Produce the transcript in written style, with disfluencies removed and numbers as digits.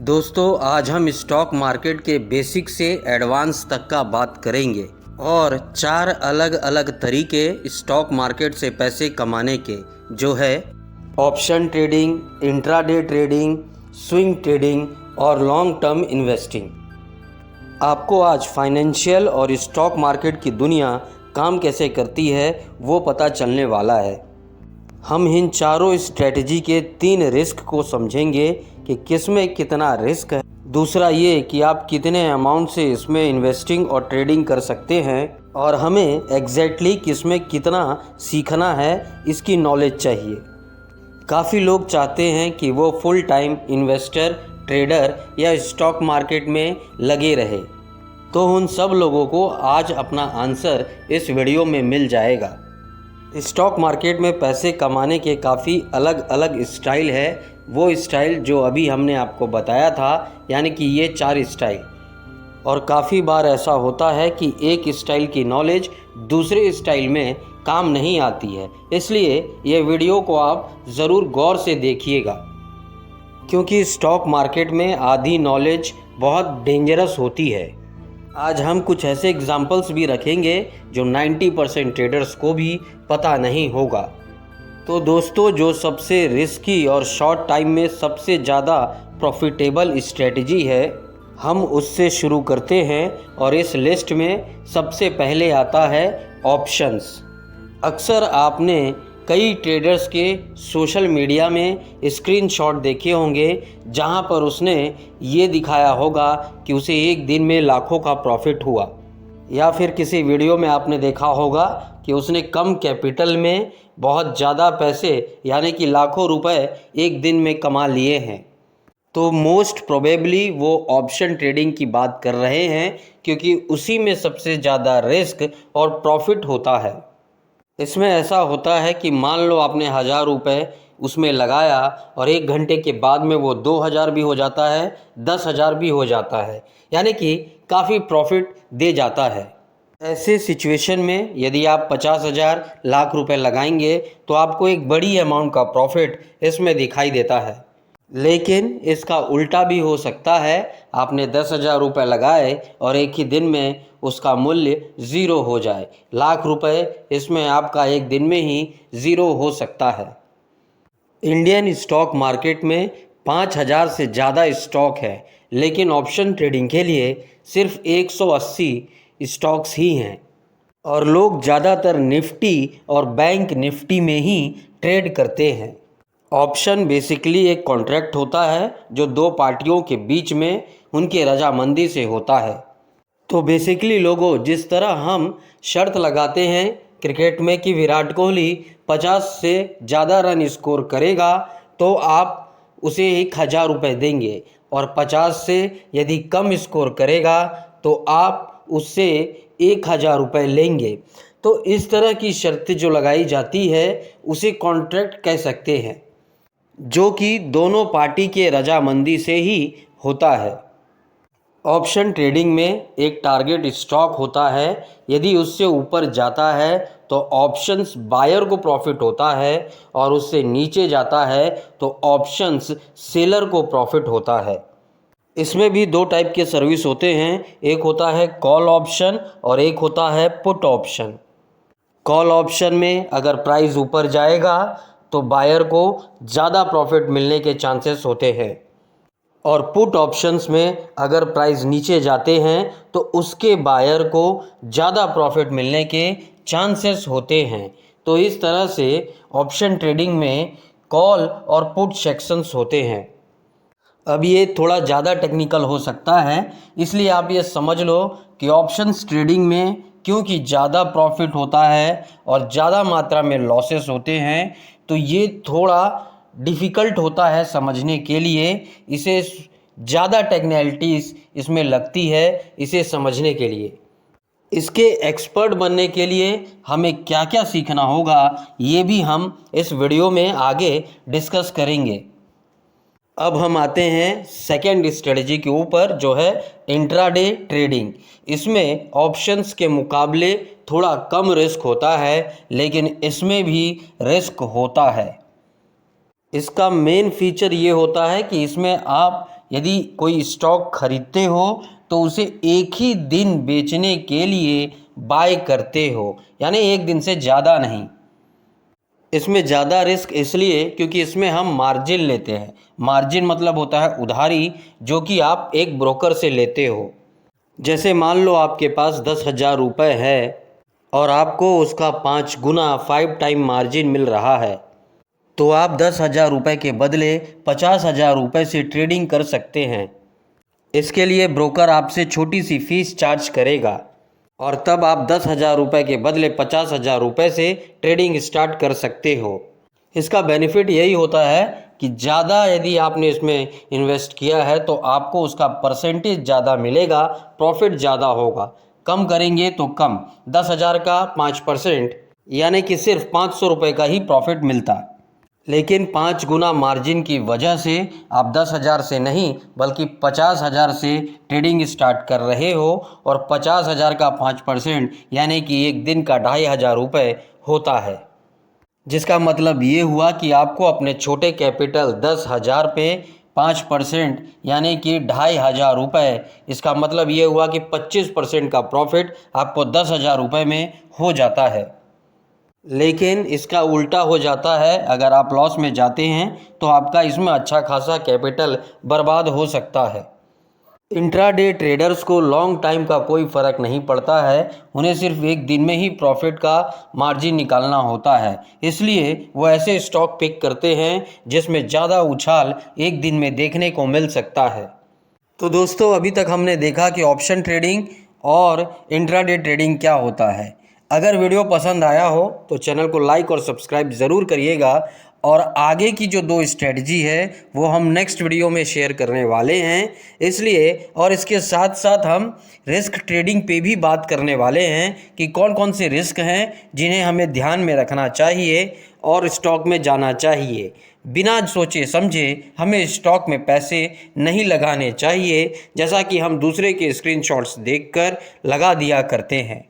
दोस्तों, आज हम स्टॉक मार्केट के बेसिक से एडवांस तक का बात करेंगे और 4 अलग अलग तरीके स्टॉक मार्केट से पैसे कमाने के, जो है option trading, intraday trading, swing trading और लॉन्ग टर्म इन्वेस्टिंग। आपको आज फाइनेंशियल और स्टॉक मार्केट की दुनिया काम कैसे करती है वो पता चलने वाला है। हम इन चारों स्ट्रेटजी के 3 रिस्क को समझेंगे कि किस में कितना रिस्क है, दूसरा ये कि आप कितने अमाउंट से इसमें इन्वेस्टिंग और ट्रेडिंग कर सकते हैं, और हमें एग्जैक्टली किस में कितना सीखना है इसकी नॉलेज चाहिए। काफ़ी लोग चाहते हैं कि वो फुल टाइम इन्वेस्टर, ट्रेडर या स्टॉक मार्केट में लगे रहे, तो उन सब लोगों को आज अपना आंसर इस वीडियो में मिल जाएगा। स्टॉक मार्केट में पैसे कमाने के काफ़ी अलग अलग स्टाइल है, वो स्टाइल जो अभी हमने आपको बताया था, यानी कि ये 4 स्टाइल। और काफ़ी बार ऐसा होता है कि एक स्टाइल की नॉलेज दूसरे स्टाइल में काम नहीं आती है, इसलिए ये वीडियो को आप ज़रूर गौर से देखिएगा, क्योंकि स्टॉक मार्केट में आधी नॉलेज बहुत डेंजरस होती है। आज हम कुछ ऐसे एग्जाम्पल्स भी रखेंगे जो 90% ट्रेडर्स को भी पता नहीं होगा। तो दोस्तों, जो सबसे रिस्की और शॉर्ट टाइम में सबसे ज़्यादा प्रॉफिटेबल स्ट्रेटजी है, हम उससे शुरू करते हैं। और इस लिस्ट में सबसे पहले आता है ऑप्शंस। अक्सर आपने कई ट्रेडर्स के सोशल मीडिया में स्क्रीनशॉट देखे होंगे जहां पर उसने ये दिखाया होगा कि उसे एक दिन में लाखों का प्रॉफिट हुआ, या फिर किसी वीडियो में आपने देखा होगा कि उसने कम कैपिटल में बहुत ज़्यादा पैसे, यानी कि लाखों रुपए एक दिन में कमा लिए हैं। तो मोस्ट प्रोबेबली वो ऑप्शन ट्रेडिंग की बात कर रहे हैं, क्योंकि उसी में सबसे ज़्यादा रिस्क और प्रॉफिट होता है। इसमें ऐसा होता है कि मान लो आपने 1000 रुपये उसमें लगाया और 1 घंटे के बाद में वो 2000 भी हो जाता है, 10,000 भी हो जाता है, यानी कि काफ़ी प्रॉफिट दे जाता है। ऐसे सिचुएशन में यदि आप 50,000 लाख रुपए लगाएंगे तो आपको एक बड़ी अमाउंट का प्रॉफिट इसमें दिखाई देता है। लेकिन इसका उल्टा भी हो सकता है, आपने 10,000 रुपये लगाए और एक ही दिन में उसका मूल्य 0 हो जाए। लाख रुपए इसमें आपका एक दिन में ही 0 हो सकता है। इंडियन स्टॉक मार्केट में 5,000 से ज़्यादा स्टॉक है, लेकिन ऑप्शन ट्रेडिंग के लिए सिर्फ 180 स्टॉक्स ही हैं, और लोग ज़्यादातर निफ्टी और बैंक निफ्टी में ही ट्रेड करते हैं। ऑप्शन बेसिकली एक कॉन्ट्रैक्ट होता है जो 2 पार्टियों के बीच में उनकी रजामंदी से होता है। तो बेसिकली लोगों, जिस तरह हम शर्त लगाते हैं क्रिकेट में कि विराट कोहली 50 से ज़्यादा रन स्कोर करेगा तो आप उसे 1,000 रुपये देंगे, और 50 से यदि कम स्कोर करेगा तो आप उससे 1,000 रुपये लेंगे। तो इस तरह की शर्तें जो लगाई जाती है उसे कॉन्ट्रैक्ट कह सकते हैं, जो कि दोनों पार्टी के रजामंदी से ही होता है। ऑप्शन ट्रेडिंग में एक टारगेट स्टॉक होता है, यदि उससे ऊपर जाता है तो ऑप्शंस बायर को प्रॉफिट होता है, और उससे नीचे जाता है तो ऑप्शंस सेलर को प्रॉफिट होता है। इसमें भी 2 टाइप के सर्विस होते हैं, एक होता है कॉल ऑप्शन और एक होता है पुट ऑप्शन। कॉल ऑप्शन में अगर प्राइस ऊपर जाएगा तो बायर को ज़्यादा प्रॉफिट मिलने के चांसेस होते हैं, और पुट ऑप्शंस में अगर प्राइस नीचे जाते हैं तो उसके बायर को ज़्यादा प्रॉफिट मिलने के चांसेस होते हैं। तो इस तरह से ऑप्शन ट्रेडिंग में कॉल और पुट सेक्शंस होते हैं। अब ये थोड़ा ज़्यादा टेक्निकल हो सकता है, इसलिए आप ये समझ लो कि ऑप्शंस ट्रेडिंग में क्योंकि ज़्यादा प्रॉफिट होता है और ज़्यादा मात्रा में लॉसेस होते हैं, तो ये थोड़ा डिफ़िकल्ट होता है समझने के लिए। इसे ज़्यादा टेक्निकलिटीज़ इसमें लगती है इसे समझने के लिए। इसके एक्सपर्ट बनने के लिए हमें क्या क्या सीखना होगा, ये भी हम इस वीडियो में आगे डिस्कस करेंगे। अब हम आते हैं सेकेंड स्ट्रेटजी के ऊपर, जो है इंट्राडे ट्रेडिंग। इसमें ऑप्शंस के मुकाबले थोड़ा कम रिस्क होता है, लेकिन इसमें भी रिस्क होता है। इसका मेन फीचर ये होता है कि इसमें आप यदि कोई स्टॉक खरीदते हो तो उसे एक ही दिन बेचने के लिए बाय करते हो, यानी एक दिन से ज़्यादा नहीं। इसमें ज़्यादा रिस्क इसलिए क्योंकि इसमें हम मार्जिन लेते हैं। मार्जिन मतलब होता है उधारी, जो कि आप एक ब्रोकर से लेते हो। जैसे मान लो आपके पास 10,000 रुपये है और आपको उसका 5 गुना 5 टाइम मार्जिन मिल रहा है, तो आप 10,000 रुपये के बदले 50,000 रुपये से ट्रेडिंग कर सकते हैं। इसके लिए ब्रोकर आपसे छोटी सी फीस चार्ज करेगा और तब आप 10,000 रुपये के बदले 50,000 रुपये से ट्रेडिंग स्टार्ट कर सकते हो। इसका बेनिफिट यही होता है कि ज़्यादा यदि आपने इसमें इन्वेस्ट किया है तो आपको उसका परसेंटेज ज़्यादा मिलेगा, प्रॉफिट ज़्यादा होगा। कम करेंगे तो कम, 10,000 का 5% यानी कि सिर्फ 500 रुपये का ही प्रॉफिट मिलता। लेकिन 5 गुना मार्जिन की वजह से आप 10,000 से नहीं बल्कि 50,000 से ट्रेडिंग स्टार्ट कर रहे हो और 50,000 का 5% यानी कि एक दिन का 2,500 रुपये होता है। जिसका मतलब ये हुआ कि आपको अपने छोटे कैपिटल 10,000 पे 5% यानी कि 2,500 रुपये, इसका मतलब ये हुआ कि 25% का प्रॉफिट आपको 10,000 रुपये में हो जाता है। लेकिन इसका उल्टा हो जाता है, अगर आप लॉस में जाते हैं तो आपका इसमें अच्छा खासा कैपिटल बर्बाद हो सकता है। इंट्राडे ट्रेडर्स को लॉन्ग टाइम का कोई फ़र्क नहीं पड़ता है, उन्हें सिर्फ एक दिन में ही प्रॉफिट का मार्जिन निकालना होता है। इसलिए वो ऐसे स्टॉक पिक करते हैं जिसमें ज़्यादा उछाल एक दिन में देखने को मिल सकता है। तो दोस्तों, अभी तक हमने देखा कि ऑप्शन ट्रेडिंग और इंट्राडे ट्रेडिंग क्या होता है। अगर वीडियो पसंद आया हो तो चैनल को लाइक और सब्सक्राइब ज़रूर करिएगा, और आगे की जो 2 स्ट्रेटजी है वो हम नेक्स्ट वीडियो में शेयर करने वाले हैं। इसलिए और इसके साथ साथ हम रिस्क ट्रेडिंग पे भी बात करने वाले हैं कि कौन कौन से रिस्क हैं जिन्हें हमें ध्यान में रखना चाहिए और स्टॉक में जाना चाहिए। बिना सोचे समझे हमें स्टॉक में पैसे नहीं लगाने चाहिए, जैसा कि हम दूसरे के स्क्रीनशॉट्स देखकर लगा दिया करते हैं।